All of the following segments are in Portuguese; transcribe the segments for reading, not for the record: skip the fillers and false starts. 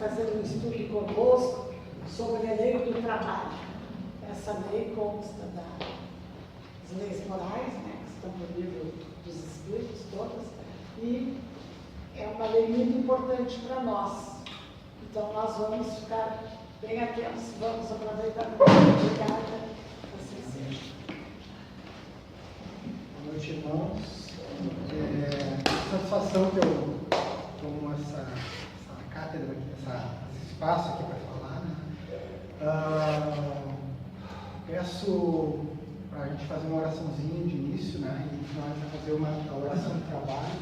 fazer um estudo conosco sobre a lei do trabalho. Essa lei consta das leis morais, né, que estão no livro dos Espíritos, todas, e é uma lei muito importante para nós. Então, nós vamos ficar bem atentos, vamos aproveitar para obrigada, assim seja. Boa noite, irmãos. Satisfação que eu tomo essa cátedra aqui, esse espaço aqui para falar, né? Peço para a gente fazer uma oraçãozinha de início, né? E nós vamos fazer uma oração de trabalho.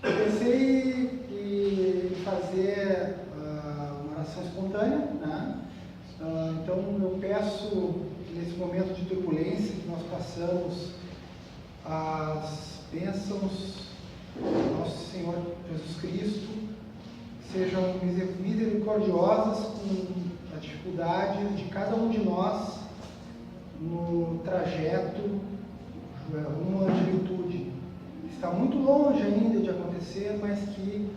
Eu pensei em fazer uma oração espontânea, né? Então eu peço, nesse momento de turbulência que nós passamos, as bênçãos do nosso Senhor Jesus Cristo sejam misericordiosas com a dificuldade de cada um de nós no trajeto rumo à virtude. Está muito longe ainda de acontecer, mas que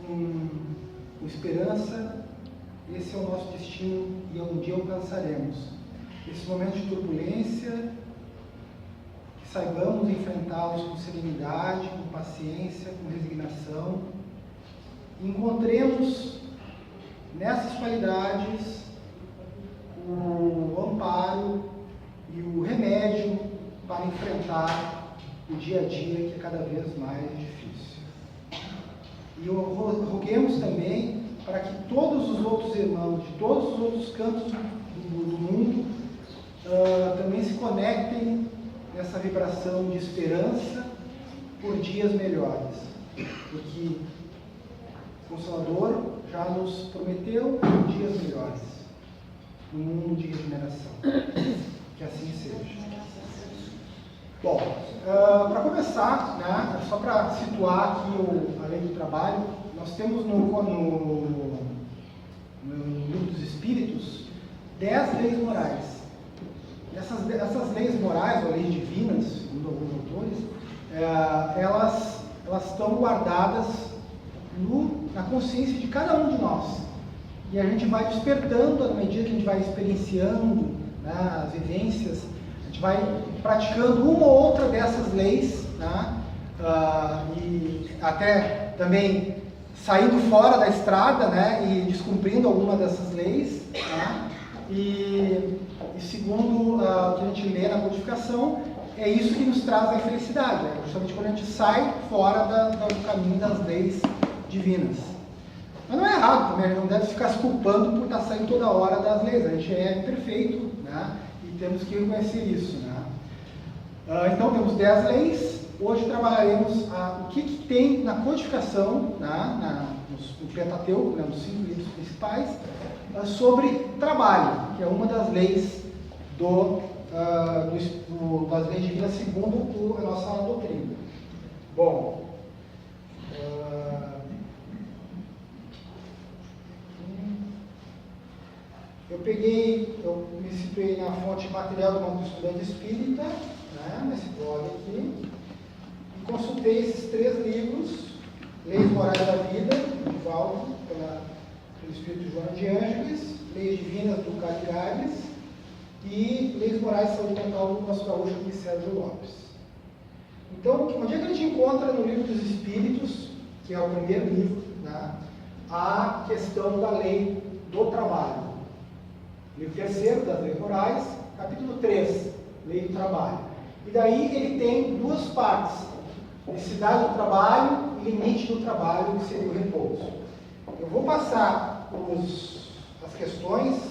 com esperança esse é o nosso destino e um dia alcançaremos. Esse momento de turbulência, que saibamos enfrentá-los com serenidade, com paciência, com resignação, e encontremos nessas qualidades o amparo e o remédio para enfrentar o dia a dia, que é cada vez mais difícil. E roguemos também para que todos os outros irmãos de todos os outros cantos do mundo também se conectem nessa vibração de esperança por dias melhores, porque o Consolador já nos prometeu dias melhores no mundo de regeneração. Que assim seja. Bom, para começar, né, só para situar aqui a lei do trabalho, nós temos no livro dos Espíritos 10 leis morais. Essas leis morais, ou leis divinas, segundo alguns autores, elas estão guardadas na consciência de cada um de nós. E a gente vai despertando à medida que a gente vai experienciando, né, as vivências, a gente vai praticando uma ou outra dessas leis, né, e até também saindo fora da estrada, né, e descumprindo alguma dessas leis, né, e segundo o que a gente lê na codificação, é isso que nos traz a felicidade, justamente quando a gente sai fora do caminho das leis divinas. Mas não é errado também, a gente não deve ficar se culpando por estar saindo toda hora das leis, a gente é imperfeito, né, e temos que reconhecer isso, né. Então temos 10 leis. Hoje trabalharemos o que tem na codificação, né, no Pentateuco, né, nos 5 livros principais, sobre trabalho, que é uma das leis das leis divinas segundo a nossa doutrina. Bom, eu me situei na fonte material do Manto do Estudante Espírita, né, nesse blog aqui, e consultei esses 3 livros, Leis Morais da Vida, de Valdo, pelo Espírito João de Ângeles, Leis Divinas do Caligares e Leis Morais de Saúde Mental do nosso gaúcho aqui, Sérgio Lopes. Então, onde é que a gente encontra no Livro dos Espíritos, que é o primeiro livro, né, a questão da lei do trabalho? Livro 3º das Leis Morais, capítulo 3, Lei do Trabalho. E daí ele tem 2 partes: necessidade do trabalho e limite do trabalho, que seria o repouso. Eu vou passar as questões,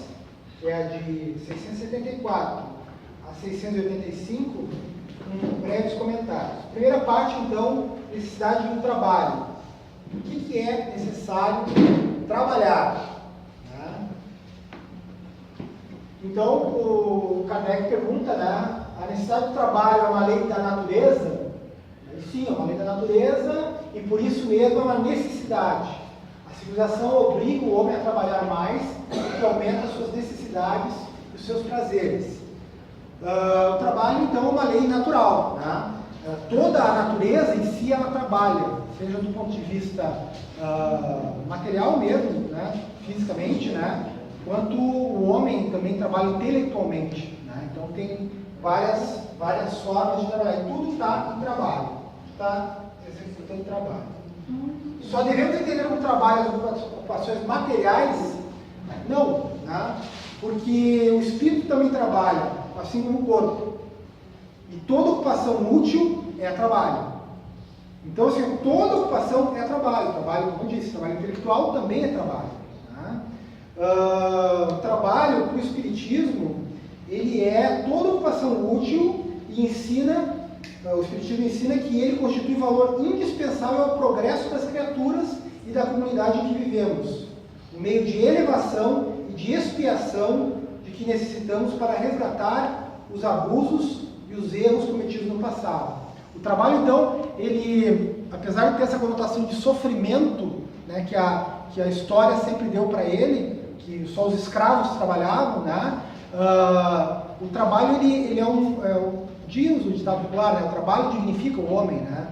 que é a de 674 a 685, com breves comentários. Primeira parte, então, necessidade do trabalho. O que é necessário trabalhar? Então, o Kardec pergunta, né, a necessidade do trabalho é uma lei da natureza? Sim, é uma lei da natureza e por isso mesmo é uma necessidade. A civilização obriga o homem a trabalhar mais, porque aumenta as suas necessidades e os seus prazeres. O trabalho, então, é uma lei natural, né? Toda a natureza em si, ela trabalha, seja do ponto de vista material mesmo, né, né, fisicamente, né, quanto o homem também trabalha intelectualmente, né? Então tem várias formas de trabalhar. E tudo está em trabalho, está executando trabalho. Só devemos entender como trabalho as ocupações materiais? Não, né? Porque o espírito também trabalha, assim como o corpo. E toda ocupação útil é trabalho. Então, assim, toda ocupação é trabalho. Trabalho, como eu disse, trabalho intelectual também é trabalho. Né? O trabalho para o espiritismo, ele é toda ocupação útil e ensina, o espiritismo ensina que ele constitui valor indispensável ao progresso das criaturas e da comunidade em que vivemos. Um meio de elevação e de expiação de que necessitamos para resgatar os abusos e os erros cometidos no passado. O trabalho, então, ele, apesar de ter essa conotação de sofrimento, né, que a história sempre deu para ele, que só os escravos trabalhavam, né, o trabalho ele diz o ditado popular, né, o trabalho dignifica o homem, né?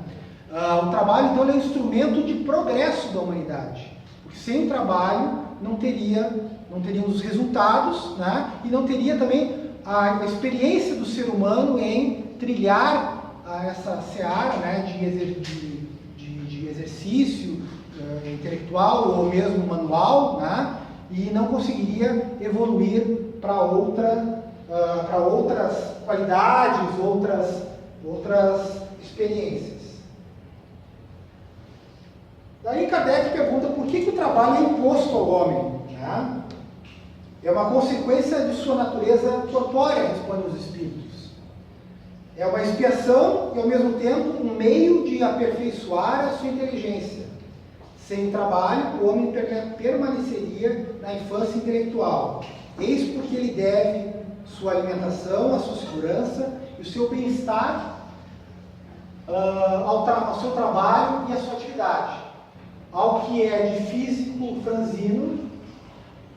O trabalho, então, ele é um instrumento de progresso da humanidade, porque sem o trabalho não teríamos os resultados, né, e não teria também a experiência do ser humano em trilhar essa seara, né, de exercício intelectual ou mesmo manual, né, e não conseguiria evoluir para outras qualidades, outras experiências. Daí Kardec pergunta por que o trabalho é imposto ao homem, né? É uma consequência de sua natureza corpórea, respondem os espíritos. É uma expiação e, ao mesmo tempo, um meio de aperfeiçoar a sua inteligência. Sem trabalho, o homem permaneceria na infância intelectual. Eis porque ele deve sua alimentação, a sua segurança e o seu bem-estar ao seu trabalho e à sua atividade. Ao que é de físico franzino,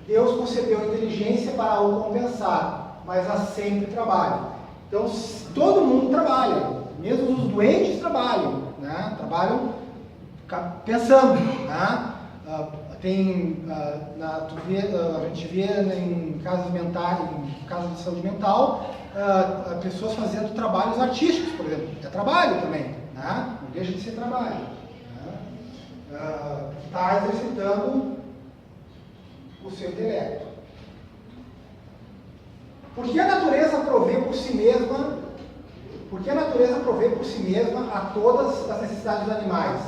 Deus concebeu a inteligência para o compensar, mas há sempre trabalho. Então, todo mundo trabalha, mesmo os doentes trabalham, né? Trabalham pensando, né? A gente vê em casas mentais, em casas de saúde mental, pessoas fazendo trabalhos artísticos, por exemplo. É trabalho também, né? Não deixa de ser trabalho. Né? Está exercitando o seu intelecto. Por que a natureza provê por si mesma? Por que a natureza provê por si mesma a todas as necessidades dos animais?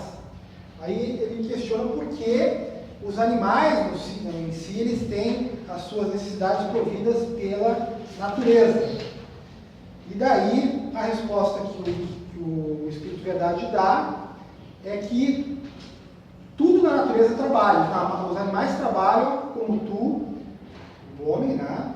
Aí ele questiona por que os animais em si eles têm as suas necessidades providas pela natureza. E daí a resposta que o Espírito Verdade dá é que tudo na natureza trabalha. Tá? Os animais trabalham como tu, o homem, né?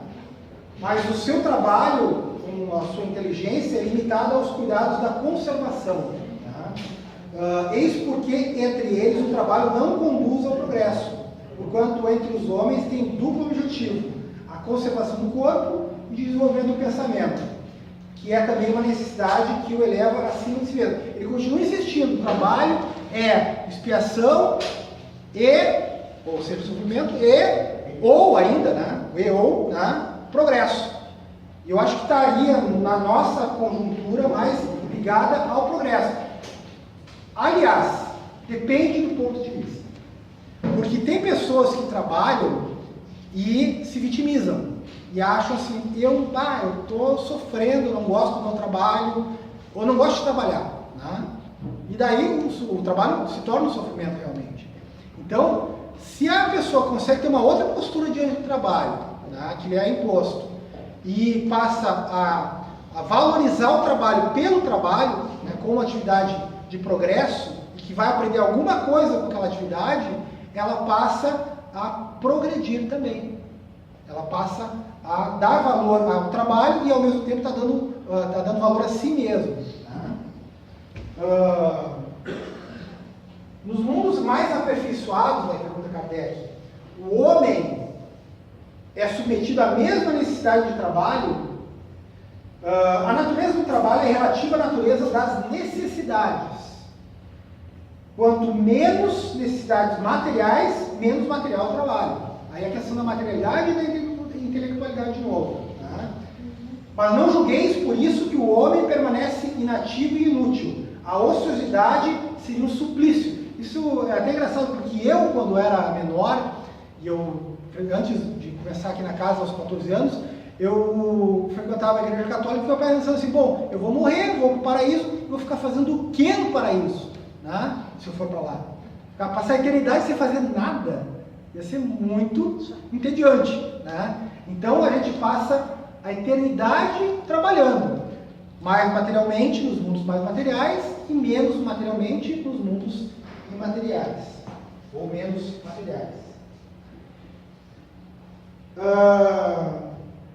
Mas o seu trabalho, com a sua inteligência, é limitado aos cuidados da conservação. Né? Eis porque entre eles o trabalho não conduz ao progresso, porquanto entre os homens tem duplo objetivo, a conservação do corpo e desenvolvimento do pensamento, que é também uma necessidade que o eleva acima de si mesmo. Ele continua insistindo, o trabalho é expiação ou seja, sofrimento ou ainda, né? Progresso. E eu acho que estaria na nossa conjuntura mais ligada ao progresso. Aliás, depende do ponto de vista. Porque tem pessoas que trabalham e se vitimizam. E acham assim, eu estou sofrendo, não gosto do meu trabalho, ou não gosto de trabalhar. Né? E daí o trabalho se torna um sofrimento realmente. Então, se a pessoa consegue ter uma outra postura diante do trabalho, né, que lhe é imposto, e passa a valorizar o trabalho pelo trabalho, né, como atividade de progresso, e que vai aprender alguma coisa com aquela atividade, ela passa a progredir também. Ela passa a dar valor ao trabalho e ao mesmo tempo está dando valor a si mesmo. Né? Nos mundos mais aperfeiçoados, né, pergunta Kardec, o homem é submetido à mesma necessidade de trabalho. A natureza do trabalho é relativa à natureza das necessidades. quanto menos necessidades materiais, menos material o trabalho. Aí a questão da materialidade e da intelectualidade de novo. Tá? Mas não julgueis por isso que o homem permanece inativo e inútil. A ociosidade seria um suplício. Isso é até engraçado, porque eu, quando era menor, e antes de começar aqui na casa aos 14 anos, eu frequentava a igreja católica e meu pai pensando assim, bom, eu vou morrer, vou para o paraíso, vou ficar fazendo o que no paraíso? Né? Se eu for para lá. Passar a eternidade sem fazer nada, ia ser muito entediante. Né? Então a gente passa a eternidade trabalhando, mais materialmente nos mundos mais materiais e menos materialmente nos mundos imateriais, ou menos materiais.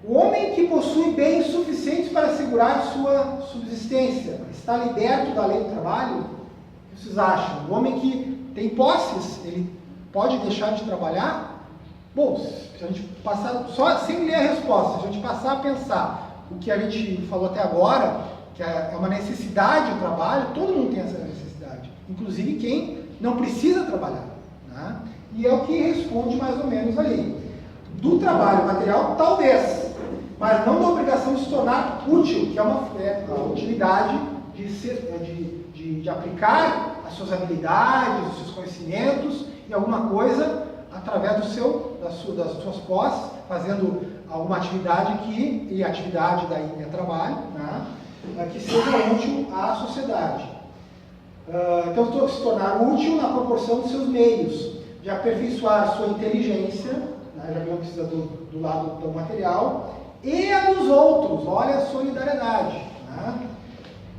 O homem que possui bens suficientes para assegurar sua subsistência está liberto da lei do trabalho? O que vocês acham? O homem que tem posses, ele pode deixar de trabalhar? Bom, se a gente passar, só sem ler a resposta, se a gente passar a pensar o que a gente falou até agora, que é uma necessidade do trabalho, todo mundo tem essa necessidade, inclusive quem não precisa trabalhar. Né? E é o que responde mais ou menos ali. Do trabalho material, talvez, mas não da obrigação de se tornar útil, que é a utilidade de aplicar as suas habilidades, os seus conhecimentos em alguma coisa através das suas posses, fazendo alguma atividade e a atividade daí é trabalho, né? Que seja útil à sociedade. Então, se tornar útil na proporção dos seus meios, de aperfeiçoar a sua inteligência, né? Já que não precisa do lado do material, e a dos outros, olha a solidariedade, né?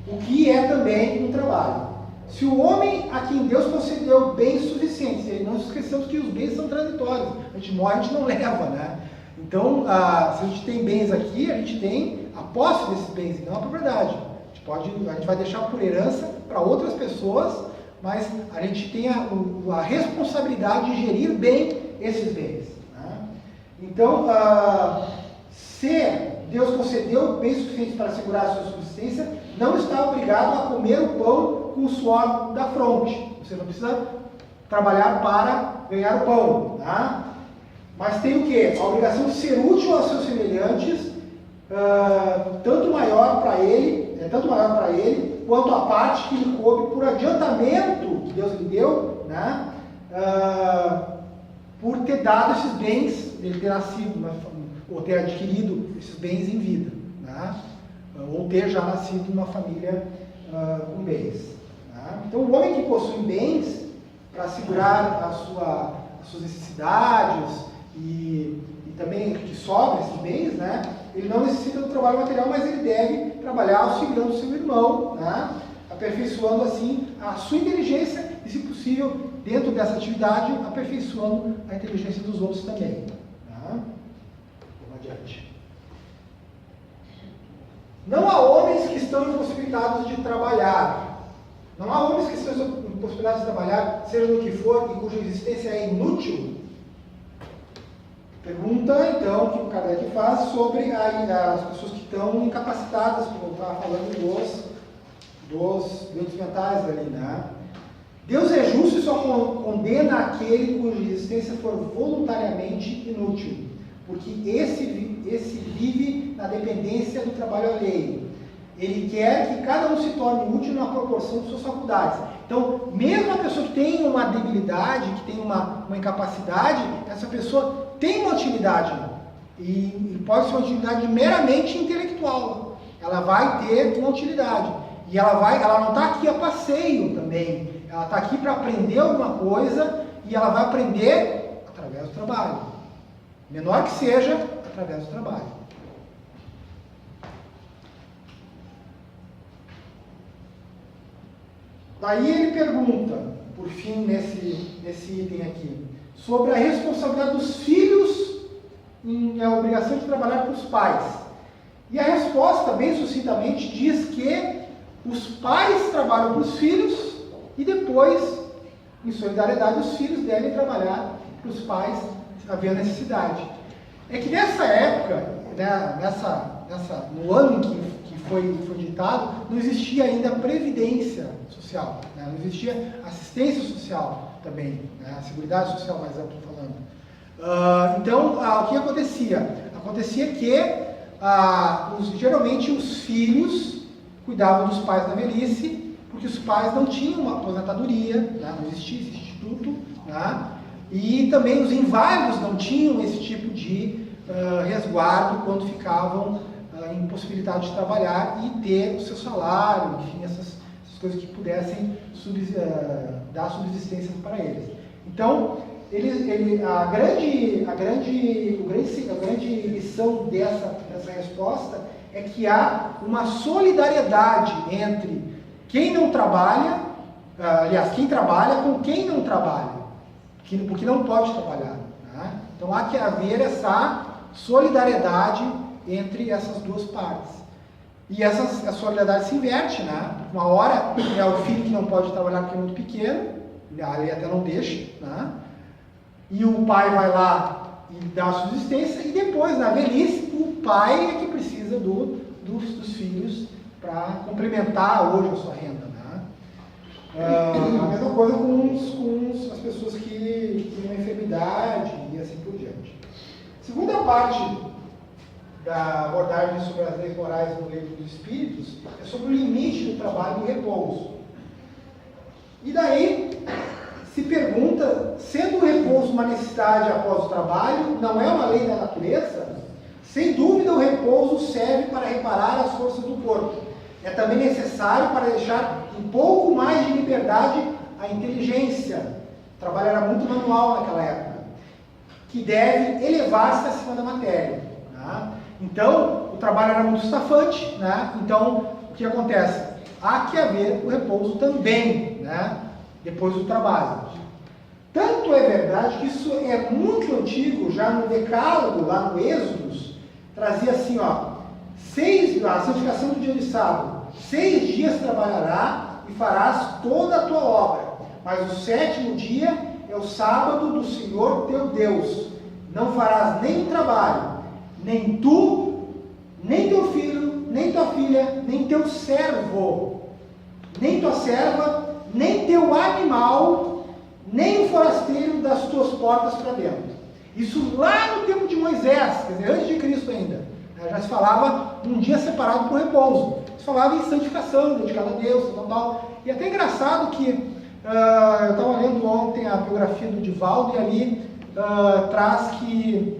O que é também um trabalho. Se o homem a quem Deus concedeu bens suficientes, e não esqueçamos que os bens são transitórios, a gente morre, a gente não leva, né? Então, se a gente tem bens aqui, a gente tem a posse desses bens, e não a propriedade. A gente vai deixar por herança para outras pessoas, mas a gente tem a responsabilidade de gerir bem esses bens. Né? Então, se Deus concedeu bens suficientes para assegurar a sua subsistência, não está obrigado a comer o pão com o suor da fronte. Você não precisa trabalhar para ganhar o pão. Tá? Mas tem o quê? A obrigação de ser útil aos seus semelhantes, tanto maior para ele, quanto a parte que lhe coube por adiantamento que Deus lhe deu, né? Por ter dado esses bens, ele ter nascido, ou ter adquirido esses bens em vida, né? Ou ter já nascido numa família com bens. Né? Então, o homem que possui bens para assegurar as suas necessidades e também que sobra esses bens, né? Ele não necessita do trabalho material, mas ele deve trabalhar auxiliando o seu irmão, né? Aperfeiçoando assim a sua inteligência e, se possível, dentro dessa atividade, aperfeiçoando a inteligência dos outros também. Tá? Vamos adiante. Não há homens que estão impossibilitados de trabalhar. Não há homens que estão impossibilitados de trabalhar, seja no que for, e cuja existência é inútil. Pergunta, então, que o Kardec faz sobre as pessoas que estão incapacitadas, como eu estava falando dos doentes mentais ali, né? Deus é justo e só condena aquele cuja existência for voluntariamente inútil, porque esse vive na dependência do trabalho alheio. Ele quer que cada um se torne útil na proporção de suas faculdades. Então, mesmo a pessoa que tem uma debilidade, que tem uma incapacidade, essa pessoa tem uma utilidade, e pode ser uma utilidade meramente intelectual. Ela vai ter uma utilidade. E ela não está aqui a passeio também. Ela está aqui para aprender alguma coisa, e ela vai aprender através do trabalho. Menor que seja, através do trabalho. Daí ele pergunta, por fim, nesse item aqui, sobre a responsabilidade dos filhos em a obrigação de trabalhar para os pais. E a resposta, bem sucintamente, diz que os pais trabalham para os filhos e depois, em solidariedade, os filhos devem trabalhar para os pais, havendo necessidade. É que nessa época, né, no ano em que foi ditado, não existia ainda previdência social, né? Não existia assistência social também, né? A seguridade social mais ampla falando. Então, o que acontecia? Acontecia que geralmente os filhos cuidavam dos pais na velhice, porque os pais não tinham uma aposentadoria, né? Não existia esse instituto, né? E também os inválidos não tinham esse tipo de resguardo quando ficavam impossibilitados de trabalhar e ter o seu salário, enfim, essas coisas que pudessem dar subsistência para eles. Então, a grande lição dessa resposta é que há uma solidariedade entre quem não trabalha, aliás, quem trabalha com quem não trabalha, porque não pode trabalhar, né? Então há que haver essa solidariedade entre essas duas partes. E a solidariedade se inverte, né? Uma hora é o filho que não pode trabalhar porque é muito pequeno, a lei até não deixa, né? E o pai vai lá e dá a subsistência, e depois, na velhice, o pai é que precisa dos filhos para complementar hoje a sua renda, né? A mesma coisa com as pessoas que têm uma enfermidade e assim por diante. Segunda parte da abordagem sobre as leis morais no livro dos Espíritos é sobre o limite do trabalho e repouso. E daí se pergunta, sendo o repouso uma necessidade após o trabalho, não é uma lei da natureza? Sem dúvida, o repouso serve para reparar as forças do corpo. É também necessário para deixar um pouco mais de liberdade à inteligência. O trabalho era muito manual naquela época, que deve elevar-se acima da matéria, né? Então, o trabalho era muito estafante, né? Então, o que acontece? Há que haver o repouso também, né? Depois do trabalho. Tanto é verdade que isso é muito antigo, já no Decálogo, lá no Êxodos, trazia assim, ó, a santificação do dia de sábado, 6 dias trabalhará e farás toda a tua obra, mas o 7º dia é o sábado do Senhor teu Deus. Não farás nenhum trabalho, nem tu, nem teu filho, nem tua filha, nem teu servo, nem tua serva, nem teu animal, nem o forasteiro das tuas portas para dentro. Isso lá no tempo de Moisés, quer dizer, antes de Cristo ainda. Já se falava um dia separado para o repouso. Se falava em santificação, dedicado a Deus, tal. E até engraçado que eu estava lendo ontem a biografia do Divaldo, e ali traz que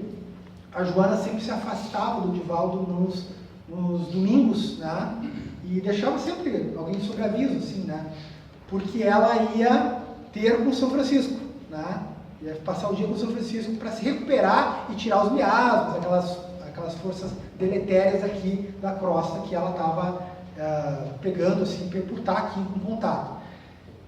a Joana sempre se afastava do Divaldo nos domingos, né? E deixava sempre alguém sob aviso, assim, né? Porque ela ia ter com São Francisco, né? Ia passar o dia com São Francisco para se recuperar e tirar os miasmas, aquelas forças deletérias aqui da crosta que ela estava pegando, assim, por estar aqui com contato.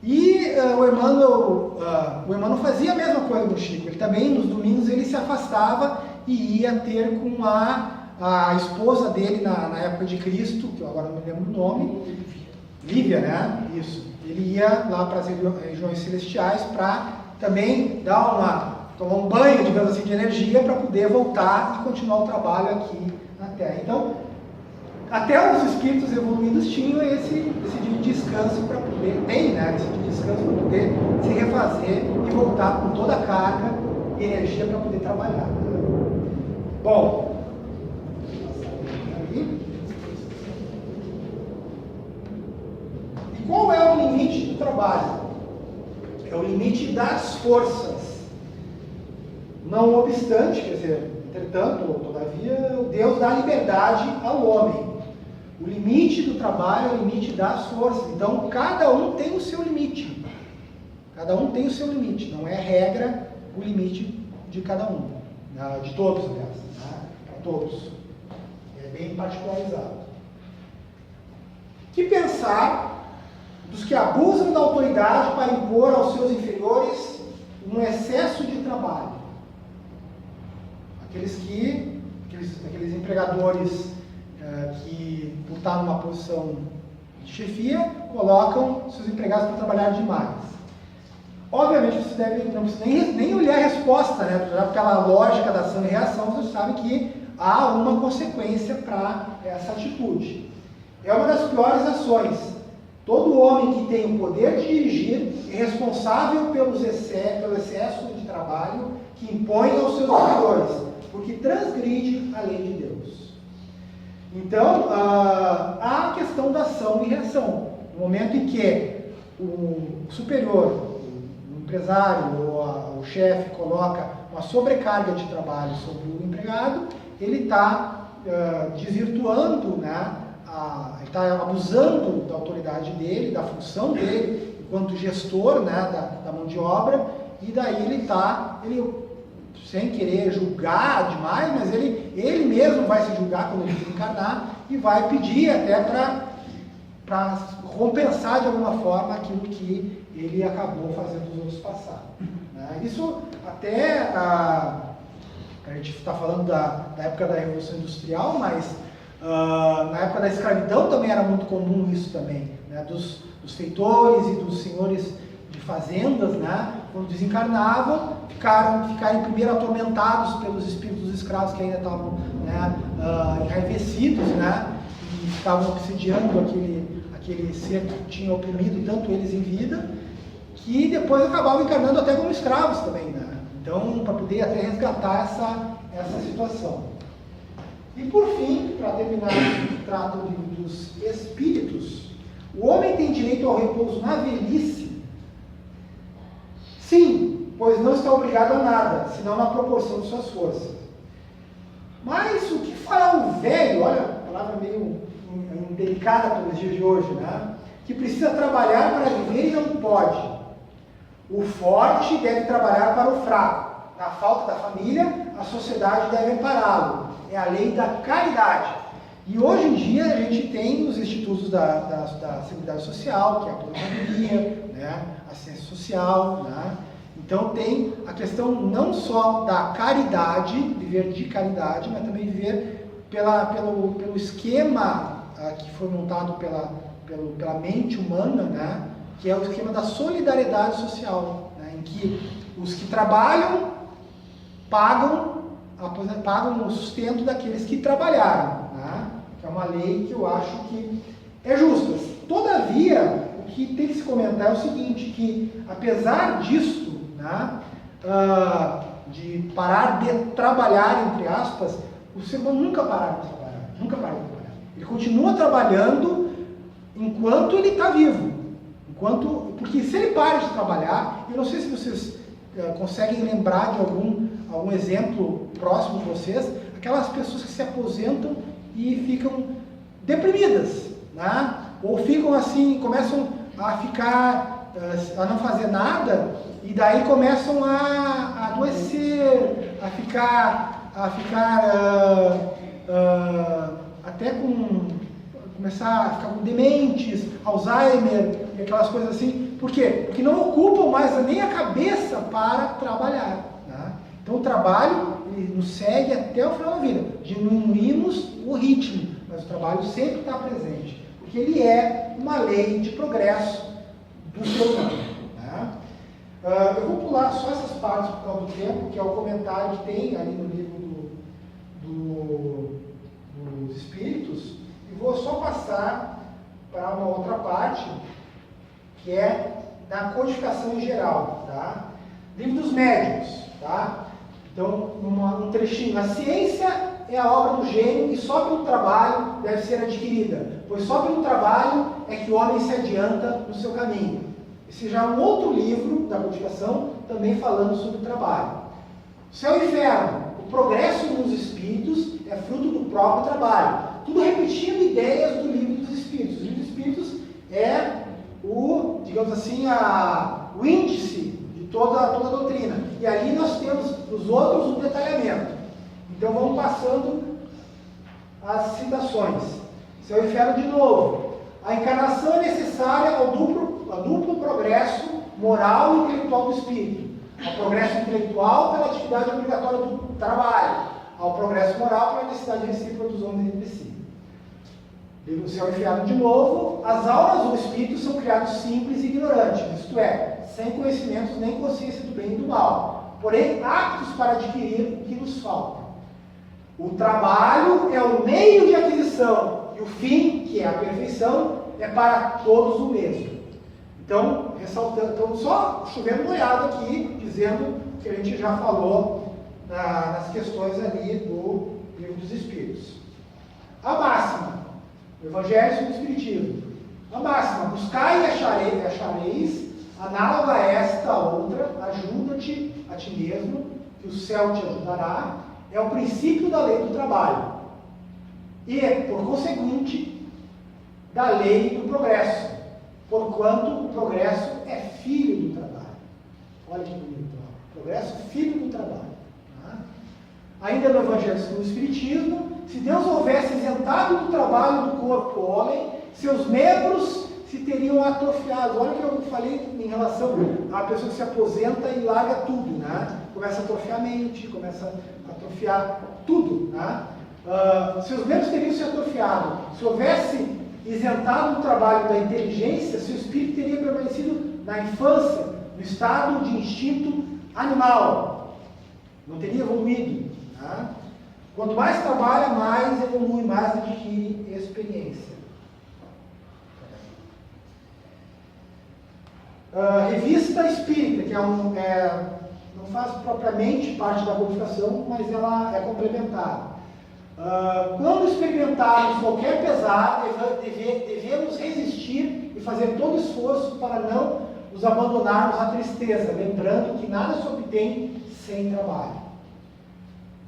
E o Emmanuel fazia a mesma coisa com o Chico. Ele também, nos domingos, ele se afastava e ia ter com a esposa dele na época de Cristo, que eu agora não me lembro o nome, Lívia, né? Isso. Ele ia lá para as regiões celestiais para também tomar um banho, digamos assim, de energia para poder voltar e continuar o trabalho aqui na Terra. Então, até os espíritos evoluídos tinham esse dia de descanso para poder, né? Esse dia de descanso para poder se refazer e voltar com toda a carga e energia para poder trabalhar. Bom, e qual é o limite do trabalho? É o limite das forças. Não obstante, quer dizer, entretanto, todavia, Deus dá liberdade ao homem. O limite do trabalho é o limite das forças. Então, cada um tem o seu limite. Cada um tem o seu limite. Não é regra o limite de cada um. De todos, aliás. Né? Para todos. É bem particularizado. Que pensar dos que abusam da autoridade para impor aos seus inferiores um excesso de trabalho? Aqueles empregadores que, por estar numa posição de chefia, colocam seus empregados para trabalhar demais. Obviamente, você não precisa nem olhar a resposta, né? Pela lógica da ação e reação, você sabe que há uma consequência para essa atitude. É uma das piores ações. Todo homem que tem o poder de dirigir é responsável pelo excesso de trabalho que impõe aos seus superiores, porque transgride a lei de Deus. Então, há a questão da ação e reação. No momento em que o superior, o empresário ou o chefe coloca uma sobrecarga de trabalho sobre o empregado, ele está desvirtuando, né, ele está abusando da autoridade dele, da função dele, enquanto gestor, né, da mão de obra, e daí ele sem querer julgar demais, mas ele mesmo vai se julgar quando ele desencarnar e vai pedir até para compensar de alguma forma aquilo que ele acabou fazendo os outros passar. Né? Isso até, a gente está falando da época da Revolução Industrial, mas na época da escravidão também era muito comum isso também, né? Dos feitores e dos senhores de fazendas, né? Quando desencarnavam, ficarem primeiro atormentados pelos espíritos escravos que ainda estavam, né, enraivecidos, né? E estavam obsediando aquele ser que tinha oprimido tanto eles em vida, que depois acabavam encarnando até como escravos também, né? Então, para poder até resgatar essa situação. E por fim, para terminar o trato dos espíritos, o homem tem direito ao repouso na velhice? Sim, pois não está obrigado a nada, senão na proporção de suas forças. Mas o que fará o velho, olha, a palavra meio indelicada para os dias de hoje, né? Que precisa trabalhar para viver e não pode. O forte deve trabalhar para o fraco. Na falta da família, a sociedade deve ampará-lo. É a lei da caridade. E hoje em dia a gente tem os institutos da Seguridade Social, que é a aposentadoria, né? Assistência social, né? Então tem a questão não só da caridade, viver de caridade, mas também viver pelo esquema que foi montado pela mente humana, né? Que é o esquema da solidariedade social, né? Em que os que trabalham pagam o sustento daqueles que trabalharam, né? Que é uma lei que eu acho que é justa. Todavia, o que tem que se comentar é o seguinte, que apesar disso, né, de parar de trabalhar, entre aspas, o ser humano nunca parou de trabalhar, Ele continua trabalhando enquanto ele está vivo. Porque se ele para de trabalhar, eu não sei se vocês conseguem lembrar de algum exemplo próximo de vocês, aquelas pessoas que se aposentam e ficam deprimidas, né? Ou ficam assim, começam a não fazer nada, e daí começam a adoecer, começar a ficar com dementes, Alzheimer e aquelas coisas assim. Por quê? Porque não ocupam mais nem a cabeça para trabalhar, né? Então o trabalho ele nos segue até o final da vida. Diminuímos o ritmo, mas o trabalho sempre está presente, porque ele é uma lei de progresso do ser humano, né? Eu vou pular só essas partes por causa do tempo, que é o comentário que tem ali no livro dos Espíritos, e vou só passar para uma outra parte, que é da codificação em geral, tá? Livro dos Médiuns, tá? Então, um trechinho. A ciência é a obra do gênio e só pelo trabalho deve ser adquirida, pois só pelo trabalho é que o homem se adianta no seu caminho. Esse já é um outro livro da codificação, também falando sobre o trabalho. Céu e inferno. O progresso nos espíritos é fruto do próprio trabalho. Tudo repetindo ideias do livro dos espíritos. O livro dos espíritos é digamos assim, o índice de toda a doutrina. E ali nós temos os outros um detalhamento. Então vamos passando as citações. Céu e inferno de novo. A encarnação é necessária ao duplo progresso moral e intelectual do espírito. Ao progresso intelectual pela atividade obrigatória do trabalho. Ao progresso moral pela necessidade recíproca dos homens entre si. Livro do Céu e Inferno de novo. As almas ou espíritos são criados simples e ignorantes, isto é, sem conhecimentos nem consciência do bem e do mal, porém aptos para adquirir o que nos falta. O trabalho é o meio de aquisição e E o fim, que é a perfeição, é para todos o mesmo. Então, ressaltando, então só chovendo molhado aqui, dizendo que a gente já falou nas questões ali do Livro dos Espíritos. A máxima, o Evangelho segundo o Espiritismo. A máxima, buscai e achareis, análoga a esta outra, ajuda-te a ti mesmo, que o céu te ajudará, é o princípio da lei do trabalho. E, por conseguinte, da lei do progresso, porquanto o progresso é filho do trabalho. Olha que bonito, ó. Progresso é filho do trabalho. Tá? Ainda no Evangelho segundo o Espiritismo, se Deus houvesse isentado do trabalho do corpo o homem, seus membros se teriam atrofiado. Olha o que eu falei em relação à pessoa que se aposenta e larga tudo, né? Começa a atrofiar a mente, começa a atrofiar tudo, né? Seus membros teriam se atrofiado. Se houvesse isentado do trabalho da inteligência, seu espírito teria permanecido na infância, no estado de instinto animal. Não teria evoluído, né? Quanto mais trabalha, mais evolui, mais adquire experiência. Revista Espírita, que não faz propriamente parte da codificação, mas ela é complementar. Quando experimentarmos qualquer pesar, devemos resistir e fazer todo esforço para não nos abandonarmos à tristeza, lembrando que nada se obtém sem trabalho.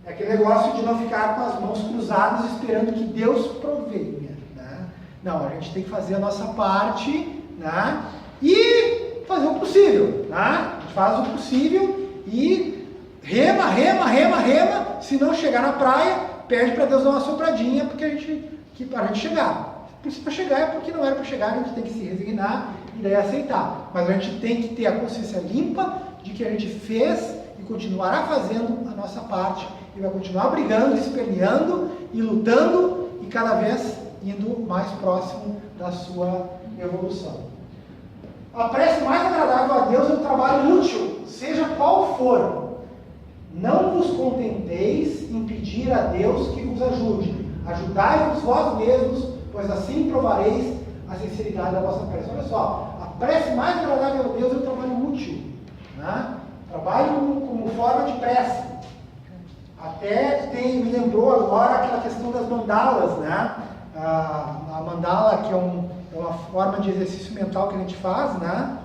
É aquele negócio de não ficar com as mãos cruzadas esperando que Deus provenha, né? Não, a gente tem que fazer a nossa parte, né? E fazer o possível, né? A gente faz o possível e rema. Se não chegar na praia, pede para Deus dar uma sopradinha para a gente chegar. Se para chegar é porque não era para chegar, a gente tem que se resignar e daí aceitar. Mas a gente tem que ter a consciência limpa de que a gente fez e continuará fazendo a nossa parte e vai continuar brigando, esperneando e lutando e cada vez indo mais próximo da sua evolução. A prece mais agradável a Deus é o trabalho útil, seja qual for. Não vos contenteis em pedir a Deus que vos ajude. Ajudai-vos vós mesmos, pois assim provareis a sinceridade da vossa prece. Olha só, a prece mais agradável a Deus é o trabalho útil, né? Trabalho como forma de prece. Até me lembrou agora aquela questão das mandalas, né? A mandala, que é uma forma de exercício mental que a gente faz, né?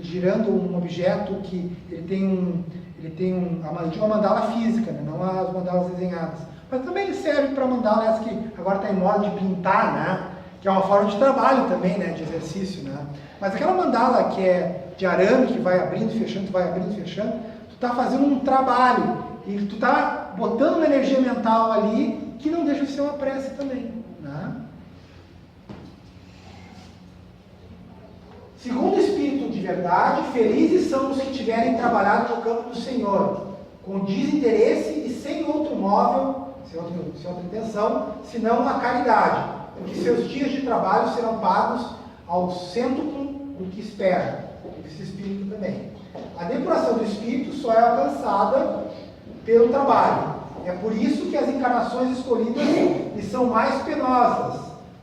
Girando um objeto que ele tem uma mandala física, né? Não as mandalas desenhadas. Mas também serve para mandala essa que agora está em moda de pintar, né? Que é uma forma de trabalho também, né? De exercício, né? Mas aquela mandala que é de arame, que vai abrindo e fechando, tu está fazendo um trabalho e tu está botando uma energia mental ali que não deixa de ser uma prece também, né? Segundo o Espírito de verdade, felizes são os que tiverem trabalhado no campo do Senhor, com desinteresse e sem outro móvel, sem outra intenção, senão a caridade, porque seus dias de trabalho serão pagos ao cêntuplo do que espera. Esse Espírito também. A depuração do Espírito só é alcançada pelo trabalho. É por isso que as encarnações escolhidas lhe são mais penosas,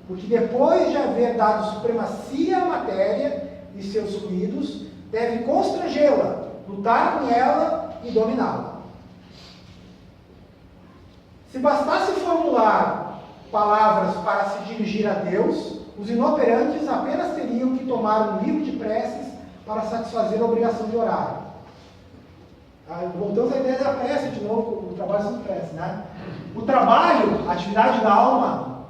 porque depois de haver dado supremacia à matéria e seus ruídos, deve constrangê-la, lutar com ela e dominá-la. Se bastasse formular palavras para se dirigir a Deus, os inoperantes apenas teriam que tomar um livro de preces para satisfazer a obrigação de orar. Voltamos à ideia da prece de novo, o trabalho sem prece, né? O trabalho, a atividade da alma,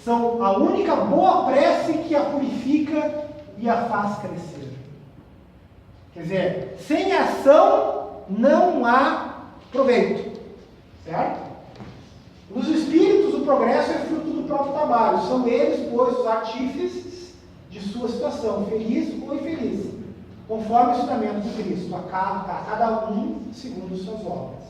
são a única boa prece que a purifica e a faz crescer. Quer dizer, sem ação não há proveito, certo? Nos espíritos, o progresso é fruto do próprio trabalho. São eles, pois, os artífices de sua situação, feliz ou infeliz, conforme o ensinamento de Cristo, a cada um segundo suas obras.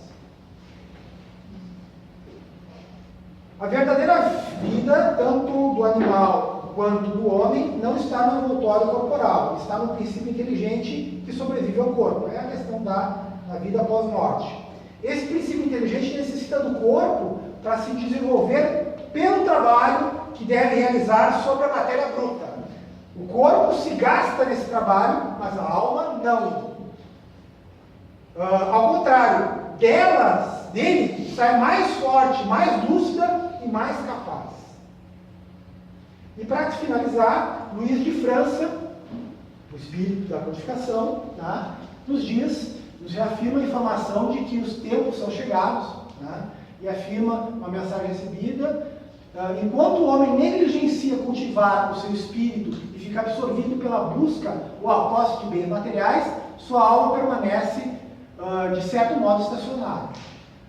A verdadeira vida, tanto do animal quanto do homem, não está no envoltório corporal, está no princípio inteligente que sobrevive ao corpo. É a questão da vida após morte. Esse princípio inteligente necessita do corpo para se desenvolver pelo trabalho que deve realizar sobre a matéria bruta. O corpo se gasta nesse trabalho, mas a alma não. Ao contrário, dele sai mais forte, mais lúcida e mais capaz. E para finalizar, Luís de França, o espírito da codificação, tá, nos reafirma a informação de que os tempos são chegados, tá, e afirma uma mensagem recebida. Enquanto o homem negligencia cultivar o seu espírito e fica absorvido pela busca ou a posse de bens materiais, sua alma permanece, de certo modo, estacionária.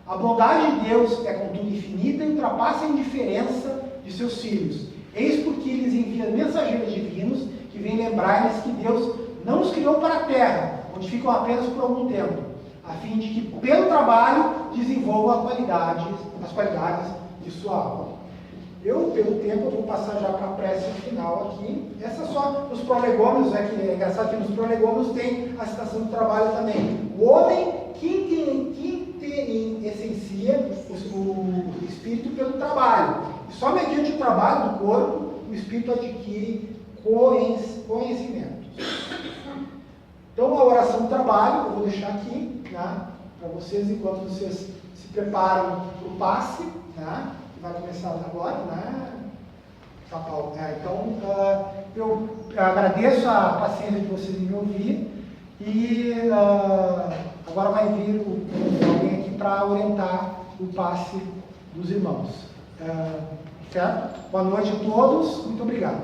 A bondade de Deus é, contudo, infinita e ultrapassa a indiferença de seus filhos. Eis porque lhes envia mensageiros divinos que vêm lembrar-lhes que Deus não os criou para a terra, onde ficam apenas por algum tempo, a fim de que, pelo trabalho, desenvolvam as qualidades de sua alma. Pelo tempo, eu vou passar já para a prece final aqui. Essa só nos prolegômenos, que é engraçado que nos prolegômenos tem a citação do trabalho também. O homem que essencia o espírito pelo trabalho. E só mediante o trabalho do corpo, o espírito adquire conhecimentos. Então, a oração do trabalho, eu vou deixar aqui, né, para vocês, enquanto vocês se preparam para o passe, né, que vai começar agora, né? Tá, Paulo? Então, eu agradeço a paciência de vocês em me ouvir e agora vai vir alguém aqui para orientar o passe dos irmãos. Certo? Boa noite a todos, muito obrigado.